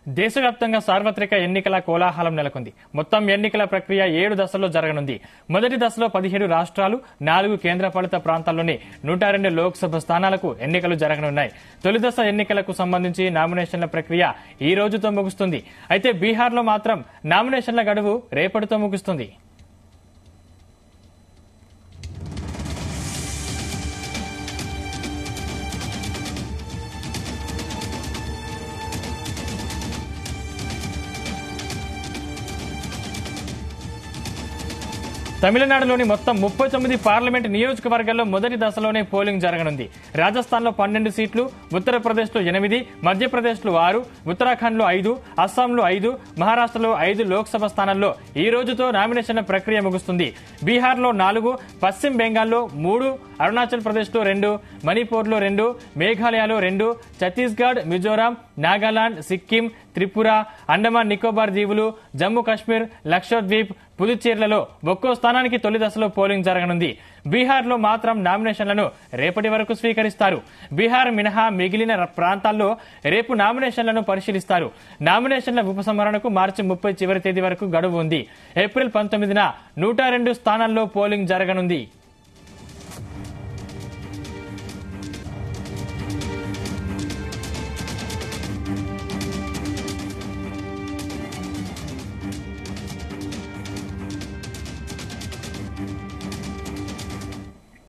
దేశవ్యాప్తంగా సార్వత్రిక ఎన్నికల కోలాహలం నెలకొంది. మొత్తం ఎన్నికల ప్రక్రియ 7 దశల్లో జరగనుంది. మొదటి దశలో 17 రాష్ట్రాలు, 4 కేంద్రపాలిత ప్రాంతాల్లోని 102 లోక్సభ స్థానాలకు ఎన్నికలు జరగనున్నాయి. తొలి దశ ఎన్నికలకు సంబంధించి నామినేషన్ల ప్రక్రియ ఈ రోజుతో ముగుస్తుంది. అయితే బీహార్లో మాత్రం నామినేషన్ల గడువు రేపటితో ముగుస్తుంది. తమిళనాడులోని మొత్తం 39 పార్లమెంట్ నియోజకవర్గాల్లో మొదటి దశలోనే పోలింగ్ జరగనుంది. రాజస్థాన్లో 12 సీట్లు, ఉత్తరప్రదేశ్లో 8, మధ్యప్రదేశ్లో 6, ఉత్తరాఖండ్లో 5, అస్సాంలో 5, మహారాష్ట్రలో 5 లోక్సభ స్థానాల్లో ఈ రోజుతో నామినేషన్ల ప్రక్రియ ముగుస్తుంది. బీహార్లో 4, పశ్చిమ బెంగాల్లో 3, అరుణాచల్ ప్రదేశ్లో 2, మణిపూర్లో 2, మేఘాలయలో 2, ఛత్తీస్గఢ్, మిజోరాం, నాగాలాండ్, సిక్కిం, త్రిపుర, అండమాన్ నికోబార్ దీవులు, జమ్మూ కాశ్మీర్, లక్షద్వీప్, పుదుచ్చేర్లలో ఒక్కో స్థానానికి తొలి దశలో పోలింగ్ జరగనుంది. బీహార్లో మాత్రం నామినేషన్లను రేపటి వరకు స్వీకరిస్తారు. బీహార్ మినహా మిగిలిన ప్రాంతాల్లో రేపు నామినేషన్లను పరిశీలిస్తారు. నామినేషన్ల ఉపసంహరణకు మార్చి 30 చివరి తేదీ వరకు గడువు ఉంది. ఏప్రిల్ 19న 102 స్థానాల్లో పోలింగ్ జరగనుంది.